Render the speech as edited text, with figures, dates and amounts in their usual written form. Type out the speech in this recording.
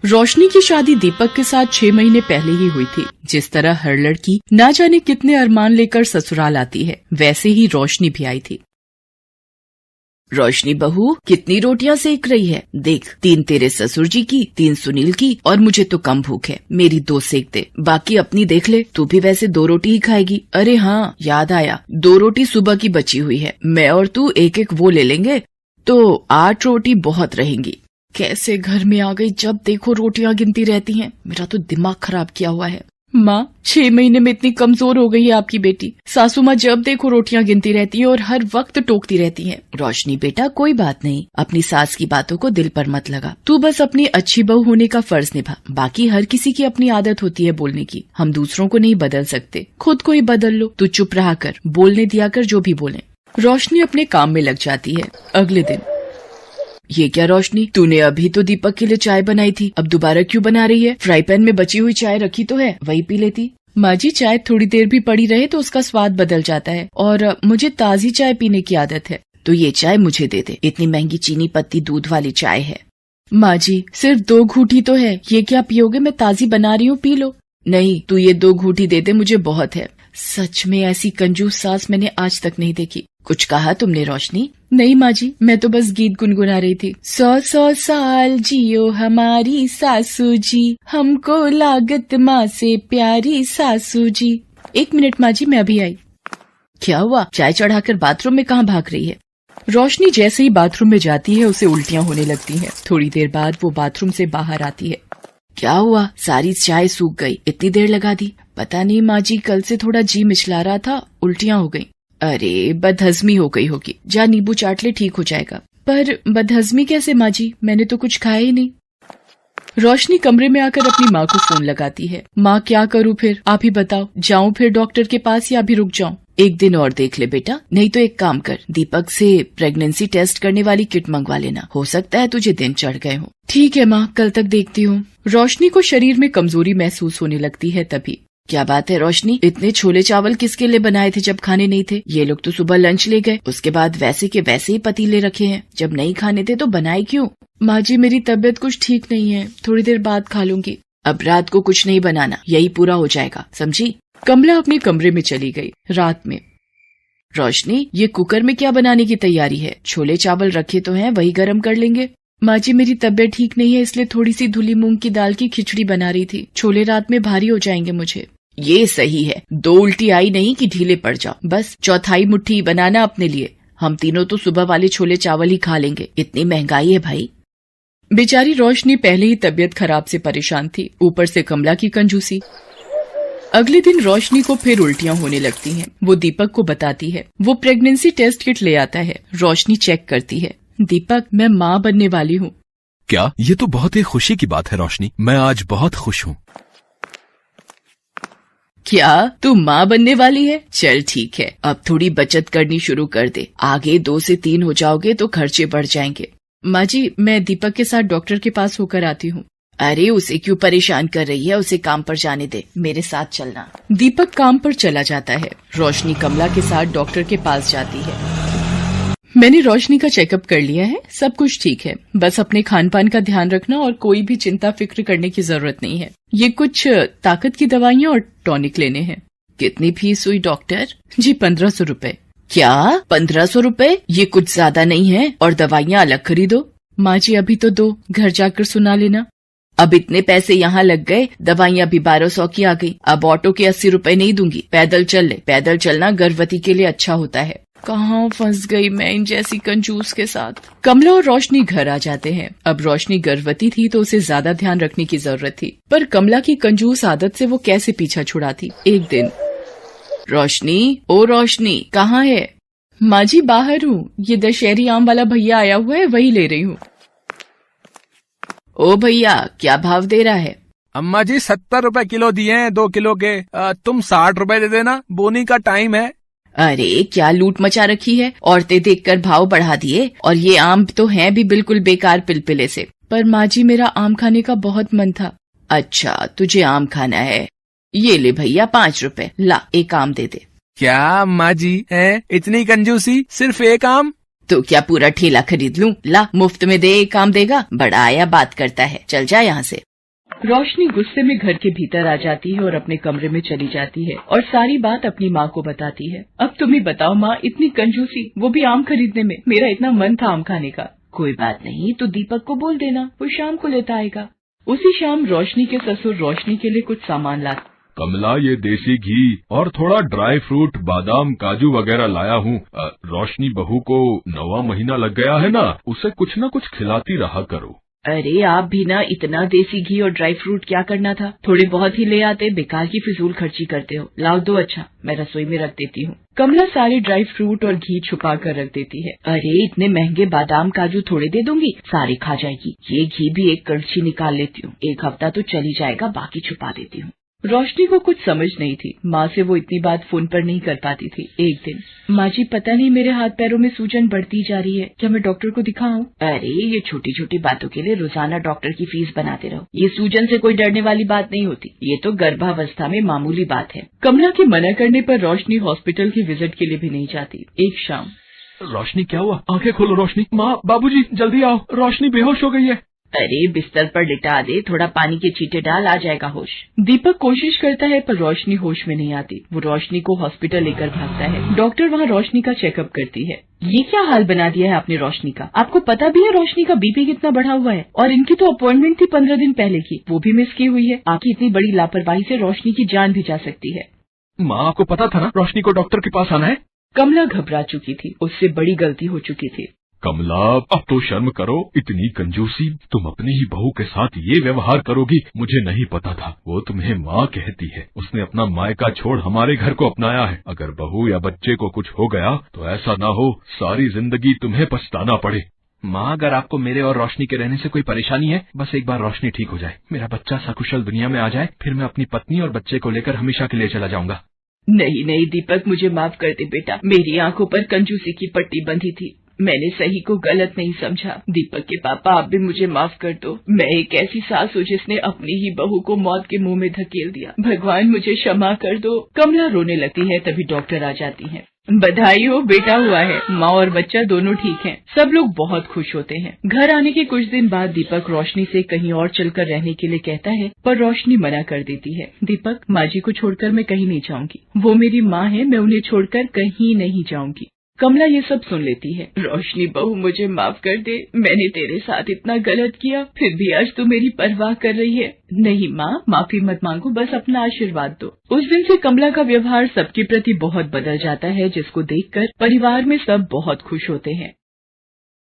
रोशनी की शादी दीपक के साथ 6 महीने पहले ही हुई थी। जिस तरह हर लड़की ना जाने कितने अरमान लेकर ससुराल आती है, वैसे ही रोशनी भी आई थी। रोशनी बहू, कितनी रोटियां सेक रही है? देख, 3 तेरे ससुर जी की, 3 सुनील की, और मुझे तो कम भूख है, मेरी 2 सेक दे, बाकी अपनी देख ले। तू भी वैसे 2 रोटी ही खाएगी। अरे हाँ, याद आया, 2 रोटी सुबह की बची हुई है, मैं और तू एक एक वो ले लेंगे तो 8 रोटी बहुत रहेंगी। कैसे घर में आ गई, जब देखो रोटियां गिनती रहती हैं। मेरा तो दिमाग खराब किया हुआ है। माँ, 6 महीने में इतनी कमजोर हो गई है आपकी बेटी। सासू माँ जब देखो रोटियां गिनती रहती है और हर वक्त टोकती रहती है। रोशनी बेटा, कोई बात नहीं, अपनी सास की बातों को दिल पर मत लगा। तू बस अपनी अच्छी बहू होने का फर्ज निभा। बाकी हर किसी की अपनी आदत होती है बोलने की, हम दूसरों को नहीं बदल सकते, खुद को ही बदल लो। तू चुप रहा कर, बोलने दिया कर जो भी बोले। रोशनी अपने काम में लग जाती है। अगले दिन, ये क्या रोशनी, तूने अभी तो दीपक के लिए चाय बनाई थी, अब दोबारा क्यों बना रही है? फ्राई पैन में बची हुई चाय रखी तो है, वही पी लेती। माँ जी, चाय थोड़ी देर भी पड़ी रहे तो उसका स्वाद बदल जाता है, और मुझे ताजी चाय पीने की आदत है। तो ये चाय मुझे दे दे, इतनी महंगी चीनी पत्ती दूध वाली चाय है। माँ जी, सिर्फ 2 घूंटी तो है, ये क्या पियोगे? मैं ताजी बना रही हूँ, पी लो। नहीं, तू ये 2 घूंटी दे दे, मुझे बहुत है। सच में ऐसी कंजूस सास मैंने आज तक नहीं देखी। कुछ कहा तुमने रोशनी? नहीं माँ जी, मैं तो बस गीत गुनगुना रही थी। 100 साल जियो हमारी सासू जी, हमको लागत माँ से प्यारी सासू जी। 1 मिनट माँ जी, मैं अभी आई। क्या हुआ? चाय चढ़ाकर बाथरूम में कहाँ भाग रही है? रोशनी जैसे ही बाथरूम में जाती है उसे उल्टियाँ होने लगती हैं। थोड़ी देर बाद वो बाथरूम से बाहर आती है। क्या हुआ? सारी चाय सूख गई, इतनी देर लगा दी। पता नहीं माँ जी, कल से थोड़ा जी मिचला रहा था, उल्टियाँ हो गई। अरे, बदहजमी हो गई होगी, जा नींबू चाट ले, ठीक हो जाएगा। पर बदहजमी कैसे माँ जी, मैंने तो कुछ खाया ही नहीं। रोशनी कमरे में आकर अपनी माँ को फोन लगाती है। माँ, क्या करूँ फिर, आप ही बताओ, जाऊँ फिर डॉक्टर के पास या अभी रुक जाऊँ? 1 दिन और देख ले बेटा, नहीं तो एक काम कर, दीपक से प्रेगनेंसी टेस्ट करने वाली किट मंगवा लेना, हो सकता है तुझे दिन चढ़ गए हो। ठीक है माँ, कल तक देखती हूँ। रोशनी को शरीर में कमजोरी महसूस होने लगती है। तभी, क्या बात है रोशनी, इतने छोले चावल किसके लिए बनाए थे जब खाने नहीं थे? ये लोग तो सुबह लंच ले गए, उसके बाद वैसे के वैसे ही पतीले रखे हैं, जब नहीं खाने थे तो बनाए क्यों? माँ जी, मेरी तबीयत कुछ ठीक नहीं है, थोड़ी देर बाद खा लूंगी। अब रात को कुछ नहीं बनाना, यही पूरा हो जाएगा, समझी? कमला अपने कमरे में चली गई। रात में, रोशनी, ये कुकर में क्या बनाने की तैयारी है? छोले चावल रखे तो हैं, वही गर्म कर लेंगे। माँ जी, मेरी तबीयत ठीक नहीं है, इसलिए थोड़ी सी धुली मूंग की दाल की खिचड़ी बना रही थी, छोले रात में भारी हो जाएंगे मुझे। ये सही है, 2 उल्टी आई नहीं कि ढीले पड़ जाओ, बस 1/4 मुट्ठी बनाना अपने लिए। हम तीनों तो सुबह वाले छोले चावल ही खा लेंगे, इतनी महंगाई है भाई। बेचारी रोशनी पहले ही तबीयत खराब से परेशान थी, ऊपर से कमला की कंजूसी। अगले दिन रोशनी को फिर उल्टियाँ होने लगती हैं। वो दीपक को बताती है। वो प्रेगनेंसी टेस्ट किट ले आता है। रोशनी चेक करती है। दीपक, मैं माँ बनने वाली हूँ। क्या? ये तो बहुत ही खुशी की बात है रोशनी, मैं आज बहुत खुश हूँ। क्या तू माँ बनने वाली है? चल ठीक है, अब थोड़ी बचत करनी शुरू कर दे, आगे 2 से 3 हो जाओगे तो खर्चे बढ़ जाएंगे। माँ जी, मैं दीपक के साथ डॉक्टर के पास होकर आती हूँ। अरे, उसे क्यों परेशान कर रही है, उसे काम पर जाने दे, मेरे साथ चलना। दीपक काम पर चला जाता है। रोशनी कमला के साथ डॉक्टर के पास जाती है। मैंने रोशनी का चेकअप कर लिया है, सब कुछ ठीक है, बस अपने खान पान का ध्यान रखना और कोई भी चिंता फिक्र करने की जरूरत नहीं है। ये कुछ ताकत की दवाइयाँ और टॉनिक लेने हैं। कितनी फीस हुई डॉक्टर? जी 1500 रुपए। क्या 1500 रुपए? ये कुछ ज्यादा नहीं है, और दवाइयाँ अलग खरीदो। माँ जी, अभी तो दो, घर जाकर सुना लेना। अब इतने पैसे यहाँ लग गए, दवाइयाँ भी 1200 की आ गई, अब ऑटो के 80 रुपए नहीं दूंगी, पैदल चल ले। पैदल चलना गर्भवती के लिए अच्छा होता है। कहाँ फंस गई मैं इन जैसी कंजूस के साथ। कमला और रोशनी घर आ जाते हैं। अब रोशनी गर्भवती थी तो उसे ज्यादा ध्यान रखने की जरूरत थी, पर कमला की कंजूस आदत से वो कैसे पीछा छुड़ाती। एक दिन, रोशनी, ओ रोशनी, कहाँ है? माँ जी, बाहर हूँ, ये दशहरी आम वाला भैया आया हुआ है, वही ले रही हूँ। ओ भैया, क्या भाव दे रहा है? अम्मा जी 70 रुपए किलो दिए हैं 2 किलो के, तुम 60 रुपए दे देना, बोनी का टाइम है। अरे, क्या लूट मचा रखी है, औरतें देखकर भाव बढ़ा दिए, और ये आम तो हैं भी बिल्कुल बेकार पिलपिले से। पर माँ जी, मेरा आम खाने का बहुत मन था। अच्छा, तुझे आम खाना है, ये ले भैया 5 रुपए, ला एक आम दे दे। क्या अम्मा जी है, इतनी कंजूसी, सिर्फ एक आम? तो क्या पूरा ठेला खरीद लूं? ला, मुफ्त में दे, एक आम देगा, बड़ा आया बात करता है, चल जा यहाँ से। रोशनी गुस्से में घर के भीतर आ जाती है और अपने कमरे में चली जाती है और सारी बात अपनी माँ को बताती है। अब तुम ही बताओ माँ, इतनी कंजूसी, वो भी आम खरीदने में। मेरा इतना मन था आम खाने का। कोई बात नहीं, तो दीपक को बोल देना, वो शाम को लेता आएगा। उसी शाम रोशनी के ससुर रोशनी के लिए कुछ सामान लाते। कमला, ये देसी घी और थोड़ा ड्राई फ्रूट, बादाम, काजू वगैरह लाया हूँ। रोशनी बहू को 9वां महीना लग गया है ना, उसे कुछ न कुछ खिलाती रहा करो। अरे आप भी ना, इतना देसी घी और ड्राई फ्रूट क्या करना था, थोड़े बहुत ही ले आते, बेकार की फिजूल खर्ची करते हो। लाओ दो, अच्छा मैं रसोई में रख देती हूँ। कमला सारे ड्राई फ्रूट और घी छुपा कर रख देती है। अरे इतने महंगे बादाम काजू थोड़े दे दूंगी, सारे खा जाएगी। ये घी भी एक कड़छी निकाल लेती हूँ, एक हफ्ता तो चली जाएगा, बाकी छुपा देती हूँ। रोशनी को कुछ समझ नहीं थी, माँ से वो इतनी बात फोन पर नहीं कर पाती थी। एक दिन, माँ जी पता नहीं मेरे हाथ पैरों में सूजन बढ़ती जा रही है, क्या मैं डॉक्टर को दिखाऊं? अरे ये छोटी छोटी बातों के लिए रोजाना डॉक्टर की फीस बनाते रहो। ये सूजन से कोई डरने वाली बात नहीं होती, ये तो गर्भावस्था में मामूली बात है। कमला के मना करने पर रोशनी हॉस्पिटल की विजिट के लिए भी नहीं जाती। एक शाम, रोशनी क्या हुआ? आंखें खोलो रोशनी। माँ, बाबूजी जल्दी आओ, रोशनी बेहोश हो गई है। अरे बिस्तर पर लिटा दे, थोड़ा पानी के छींटे डाल, आ जाएगा होश। दीपक कोशिश करता है पर रोशनी होश में नहीं आती। वो रोशनी को हॉस्पिटल लेकर भागता है। डॉक्टर वहाँ रोशनी का चेकअप करती है। ये क्या हाल बना दिया है आपने रोशनी का? आपको पता भी है रोशनी का बीपी कितना बढ़ा हुआ है? और इनकी तो अपॉइंटमेंट थी 15 दिन पहले की, वो भी मिस की हुई है। आपकी इतनी बड़ी लापरवाही से रोशनी की जान भी जा सकती है। माँ, आपको पता था ना रोशनी को डॉक्टर के पास आना है? कमला घबरा चुकी थी, उससे बड़ी गलती हो चुकी थी। कमला, अब तो शर्म करो, इतनी कंजूसी, तुम अपनी ही बहू के साथ ये व्यवहार करोगी? मुझे नहीं पता था, वो तुम्हें माँ कहती है, उसने अपना मायका छोड़ हमारे घर को अपनाया है। अगर बहू या बच्चे को कुछ हो गया तो ऐसा ना हो सारी जिंदगी तुम्हें पछताना पड़े। माँ, अगर आपको मेरे और रोशनी के रहने से कोई परेशानी है, बस एक बार रोशनी ठीक हो जाए, मेरा बच्चा सकुशल दुनिया में आ जाए, फिर मैं अपनी पत्नी और बच्चे को लेकर हमेशा के लिए चला जाऊंगा। नहीं नहीं दीपक, मुझे माफ कर दे बेटा, मेरी आंखों पर कंजूसी की पट्टी बंधी थी, मैंने सही को गलत नहीं समझा। दीपक के पापा, आप भी मुझे माफ कर दो। मैं एक ऐसी सास हूँ जिसने अपनी ही बहू को मौत के मुंह में धकेल दिया। भगवान मुझे क्षमा कर दो। कमला रोने लगती है, तभी डॉक्टर आ जाती हैं। बधाई हो, बेटा हुआ है, माँ और बच्चा दोनों ठीक हैं। सब लोग बहुत खुश होते हैं। घर आने के कुछ दिन बाद दीपक रोशनी से कहीं और चलकर रहने के लिए कहता है, पर रोशनी मना कर देती है। दीपक, माँ जी को छोड़कर मैं कहीं नहीं जाऊंगी, वो मेरी माँ है, मैं उन्हें छोड़कर कहीं नहीं जाऊंगी। कमला ये सब सुन लेती है। रोशनी बहू, मुझे माफ कर दे, मैंने तेरे साथ इतना गलत किया, फिर भी आज तू मेरी परवाह कर रही है। नहीं माँ, माफी मत मांगो, बस अपना आशीर्वाद दो। उस दिन से कमला का व्यवहार सबके प्रति बहुत बदल जाता है, जिसको देखकर परिवार में सब बहुत खुश होते हैं।